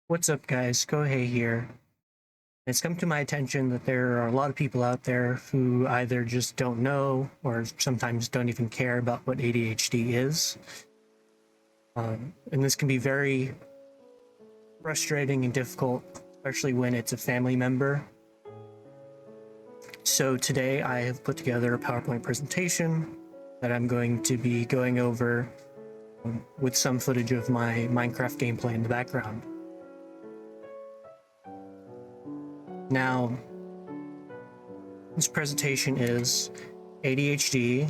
What's up, guys? Kohei here. It's come to my attention that there are a lot of people out there who either just don't know or sometimes don't even care about what ADHD is. And this can be very frustrating and difficult, especially when it's a family member. So today I have put together a PowerPoint presentation that I'm going to be going over with some footage of my Minecraft gameplay in the background. Now, this presentation is ADHD,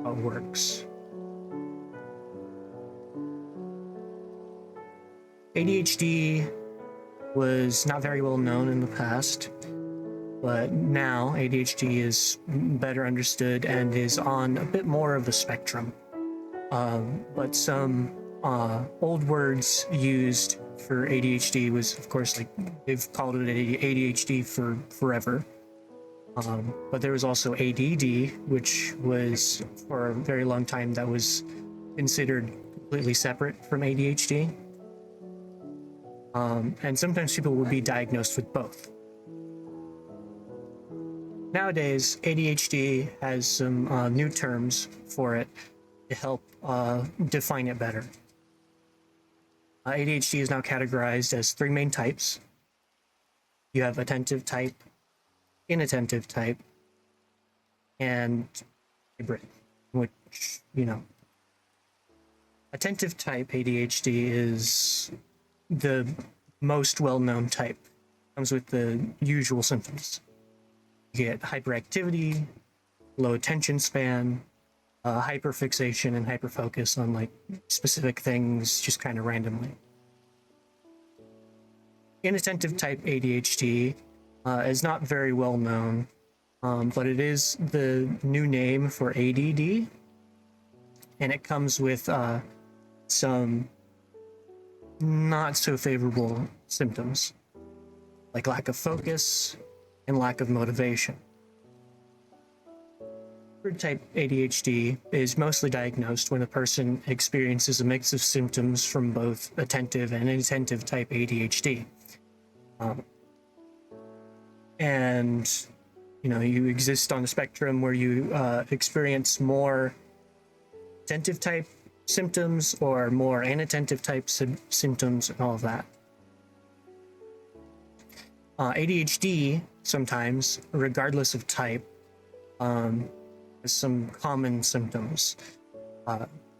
how it works. ADHD was not very well known in the past, but now ADHD is better understood and is on a bit more of a spectrum. But some old words used for ADHD was, of course, like they've called it ADHD for forever. But there was also ADD, which was for a very long time that was considered completely separate from ADHD. And sometimes people would be diagnosed with both. Nowadays, ADHD has some new terms for it to help define it better. ADHD is now categorized as three main types. You have attentive type, inattentive type, and hybrid, which, attentive type ADHD is the most well-known type. Comes with the usual symptoms. You get hyperactivity, low attention span, hyperfixation and hyperfocus on like specific things just kind of randomly. Inattentive type ADHD is not very well known, but it is the new name for ADD, and it comes with some not so favorable symptoms like lack of focus and lack of motivation. Hybrid type ADHD is mostly diagnosed when a person experiences a mix of symptoms from both attentive and inattentive type ADHD. You exist on a spectrum where you experience more attentive type symptoms or more inattentive type symptoms and all of that. ADHD sometimes, regardless of type, some common symptoms.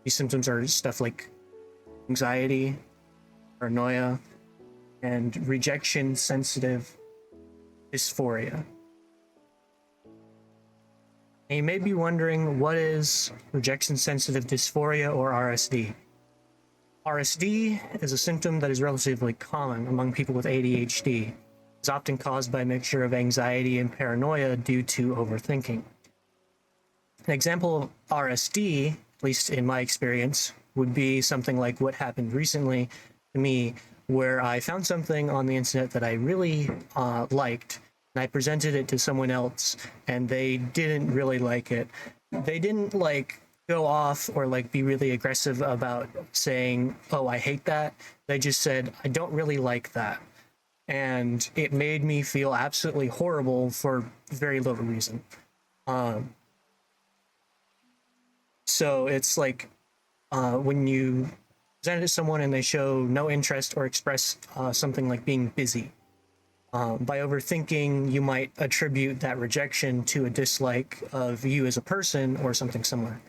These symptoms are stuff like anxiety, paranoia, and rejection sensitive dysphoria. And you may be wondering, what is rejection sensitive dysphoria, or RSD? RSD is a symptom that is relatively common among people with ADHD. It's often caused by a mixture of anxiety and paranoia due to overthinking. An example of RSD, at least in my experience, would be something like what happened recently to me, where I found something on the internet that I really liked, and I presented it to someone else, and they didn't really like it. They didn't go off or be really aggressive about saying, "Oh, I hate that." They just said, "I don't really like that." And it made me feel absolutely horrible for very little reason. So it's like when you present it to someone and they show no interest or express something like being busy. By overthinking, you might attribute that rejection to a dislike of you as a person or something similar.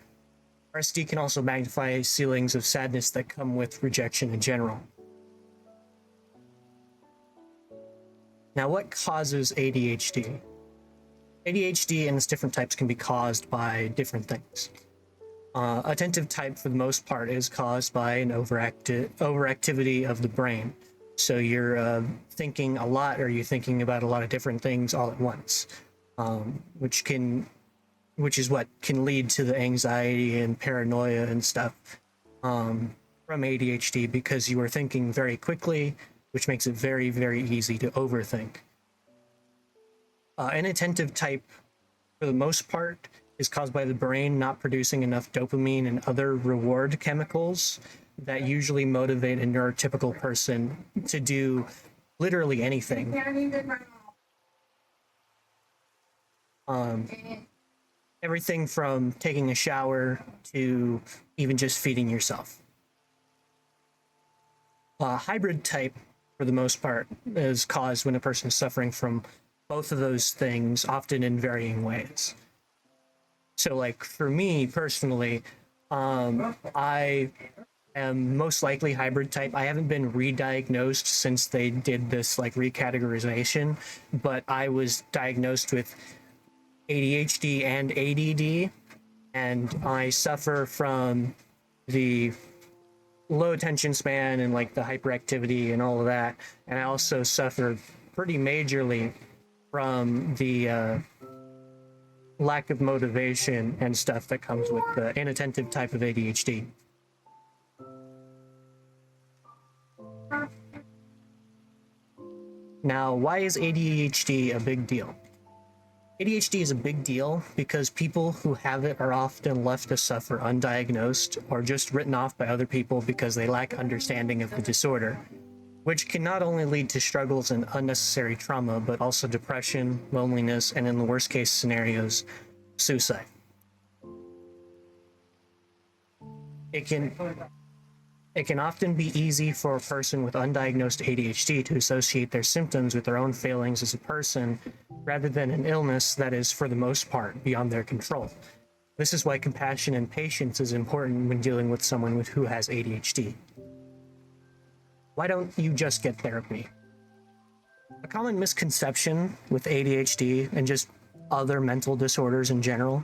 RSD can also magnify feelings of sadness that come with rejection in general. Now, what causes ADHD? ADHD and its different types can be caused by different things. Attentive type, for the most part, is caused by an overactivity of the brain. So you're thinking a lot, or you're thinking about a lot of different things all at once, which is what can lead to the anxiety and paranoia and stuff from ADHD, because you are thinking very quickly, which makes it very, very easy to overthink. Inattentive type, for the most part, is caused by the brain not producing enough dopamine and other reward chemicals that usually motivate a neurotypical person to do literally anything. Everything from taking a shower to even just feeding yourself. Hybrid type, for the most part, is caused when a person is suffering from both of those things, often in varying ways. So, like, for me personally, I am most likely hybrid type. I haven't been re-diagnosed since they did this, like, recategorization, but I was diagnosed with ADHD and ADD, and I suffer from the low attention span and like the hyperactivity and all of that. And I also suffer pretty majorly from the lack of motivation and stuff that comes with the inattentive type of ADHD. Now, why is ADHD a big deal? ADHD is a big deal because people who have it are often left to suffer undiagnosed or just written off by other people because they lack understanding of the disorder, which can not only lead to struggles and unnecessary trauma, but also depression, loneliness, and in the worst case scenarios, suicide. It can often be easy for a person with undiagnosed ADHD to associate their symptoms with their own failings as a person, rather than an illness that is, for the most part, beyond their control. This is why compassion and patience is important when dealing with someone who has ADHD. Why don't you just get therapy? A common misconception with ADHD and just other mental disorders in general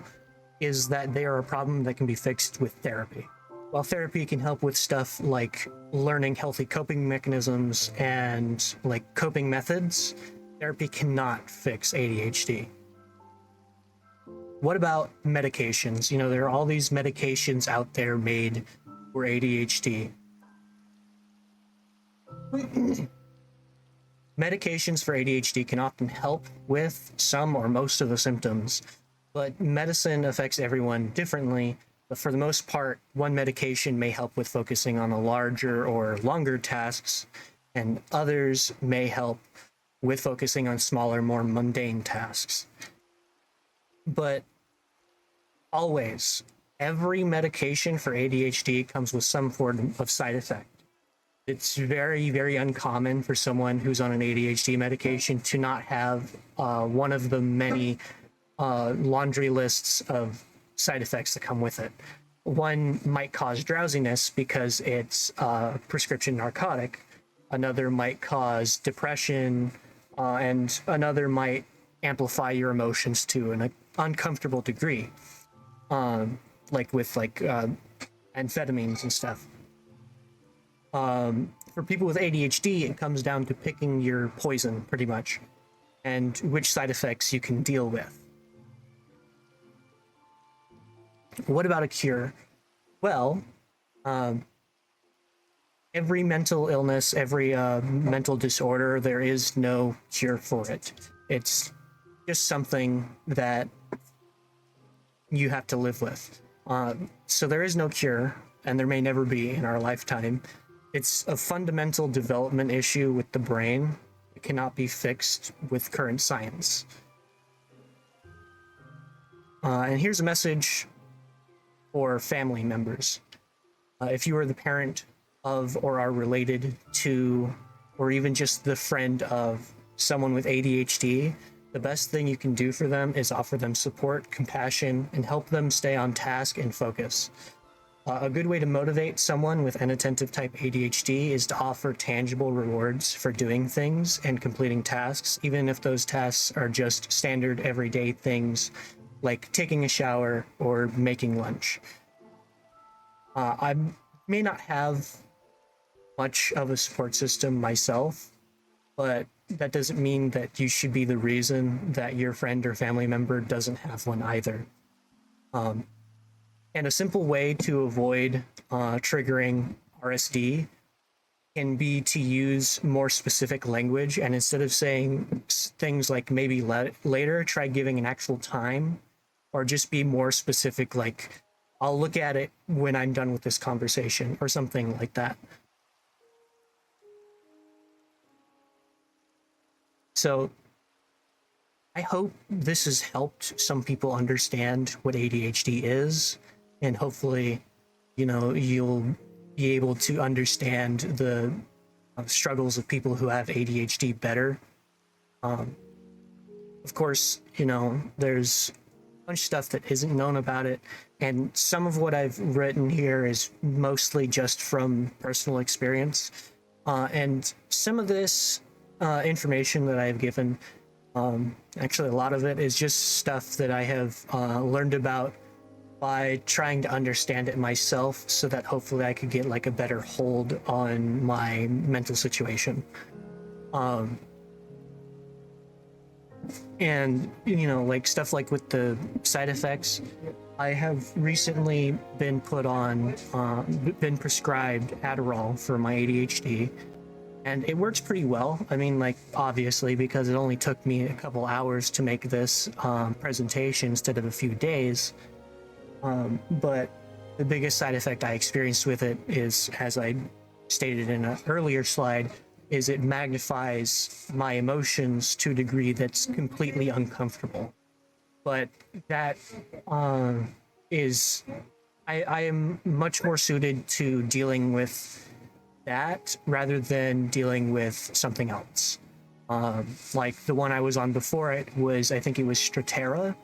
is that they are a problem that can be fixed with therapy. While therapy can help with stuff like learning healthy coping mechanisms and like coping methods, therapy cannot fix ADHD. What about medications? You know, there are all these medications out there made for ADHD. Medications for ADHD can often help with some or most of the symptoms, but medicine affects everyone differently. But for the most part, one medication may help with focusing on a larger or longer tasks, and others may help with focusing on smaller, more mundane tasks. But always, every medication for ADHD comes with some form of side effect. It's very, very uncommon for someone who's on an ADHD medication to not have one of the many laundry lists of side effects that come with it. One might cause drowsiness because it's a prescription narcotic. Another might cause depression, and another might amplify your emotions to an uncomfortable degree, like with amphetamines and stuff. For people with ADHD, it comes down to picking your poison, pretty much, and which side effects you can deal with. What about a cure? Well, every mental illness, every mental disorder, there is no cure for it. It's just something that you have to live with. So there is no cure, and there may never be in our lifetime. It's a fundamental development issue with the brain. It cannot be fixed with current science. And here's a message for family members. If you are the parent of or are related to, or even just the friend of someone with ADHD, the best thing you can do for them is offer them support, compassion, and help them stay on task and focus. A good way to motivate someone with inattentive type ADHD is to offer tangible rewards for doing things and completing tasks, even if those tasks are just standard everyday things like taking a shower or making lunch. I may not have much of a support system myself, but that doesn't mean that you should be the reason that your friend or family member doesn't have one either. And a simple way to avoid triggering RSD can be to use more specific language, and instead of saying things like maybe later, try giving an actual time, or just be more specific, like I'll look at it when I'm done with this conversation or something like that. So I hope this has helped some people understand what ADHD is, and hopefully, you'll be able to understand the struggles of people who have ADHD better. Of course, there's a bunch of stuff that isn't known about it, and some of what I've written here is mostly just from personal experience. And some of this information that I've given, actually a lot of it is just stuff that I have learned about by trying to understand it myself, so that hopefully I could get like a better hold on my mental situation. And like stuff like with the side effects, I have recently been been prescribed Adderall for my ADHD, and it works pretty well. I mean, like, obviously, because it only took me a couple hours to make this presentation instead of a few days. But the biggest side effect I experienced with it is, as I stated in an earlier slide, is it magnifies my emotions to a degree that's completely uncomfortable. But that is, I am much more suited to dealing with that rather than dealing with something else. Like the one I was on before it was, I think it was Strattera,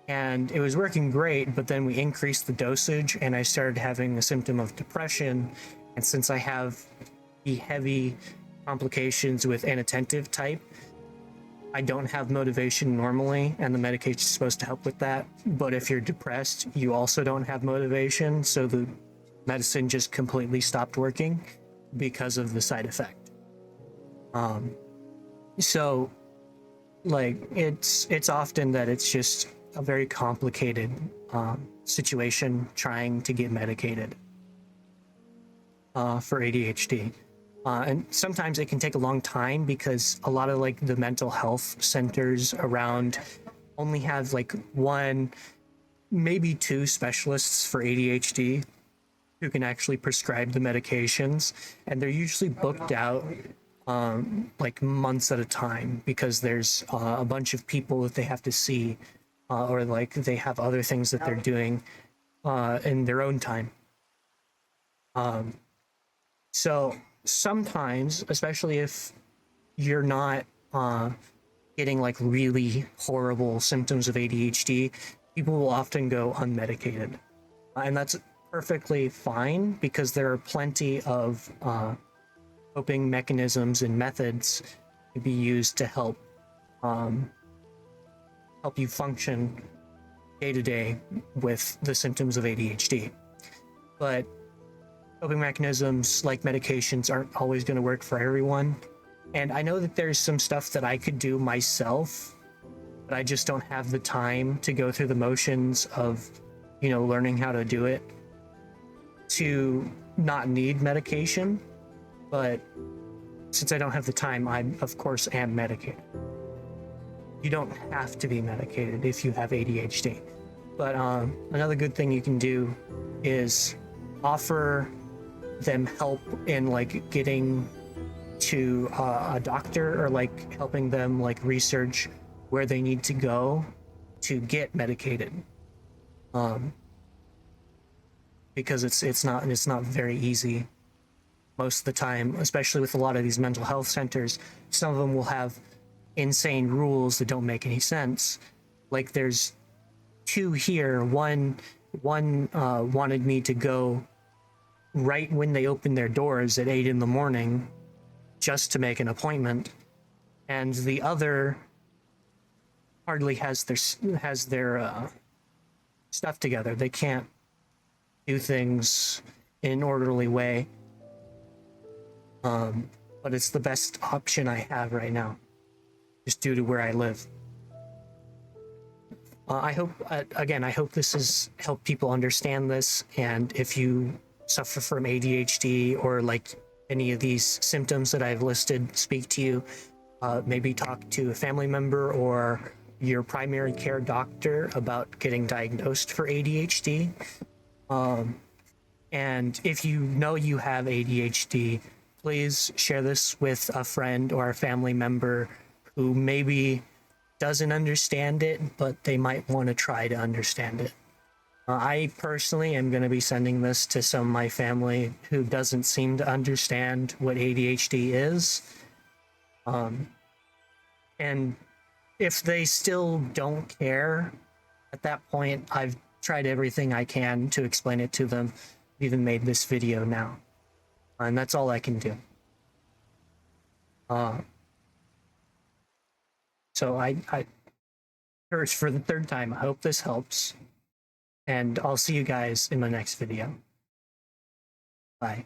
and it was working great, but then we increased the dosage and I started having a symptom of depression. And since I have the heavy complications with inattentive type, I don't have motivation normally, and the medication is supposed to help with that. But if you're depressed, you also don't have motivation, so the medicine just completely stopped working because of the side effect. So like it's often that it's just a very complicated situation trying to get medicated for ADHD. And sometimes it can take a long time because a lot of like the mental health centers around only have like one, maybe two specialists for ADHD who can actually prescribe the medications, and they're usually booked out like months at a time because there's a bunch of people that they have to see, or like they have other things that they're doing in their own time. So sometimes, especially if you're not getting like really horrible symptoms of ADHD, people will often go unmedicated. And that's perfectly fine because there are plenty of coping mechanisms and methods to be used to help you function day to day with the symptoms of ADHD. But coping mechanisms like medications aren't always going to work for everyone. And I know that there's some stuff that I could do myself, but I just don't have the time to go through the motions of, learning how to do it to not need medication. But since I don't have the time, I, of course, am medicated. You don't have to be medicated if you have ADHD. But another good thing you can do is offer them help in like getting to a doctor, or like helping them like research where they need to go to get medicated, because it's not very easy most of the time, especially with a lot of these mental health centers. Some of them will have insane rules that don't make any sense. Like there's two here. One wanted me to go right when they open their doors at 8 a.m. just to make an appointment, and the other hardly has their stuff together. They can't do things in an orderly way. But it's the best option I have right now, just due to where I live. I hope this has helped people understand this, and if you suffer from ADHD or like any of these symptoms that I've listed speak to you, maybe talk to a family member or your primary care doctor about getting diagnosed for ADHD. And if you know you have ADHD, please share this with a friend or a family member who maybe doesn't understand it, but they might want to try to understand it. I personally am going to be sending this to some of my family who doesn't seem to understand what ADHD is. And if they still don't care, at that point, I've tried everything I can to explain it to them. I've even made this video now. And that's all I can do. So I curse for the third time. I hope this helps. And I'll see you guys in my next video. Bye.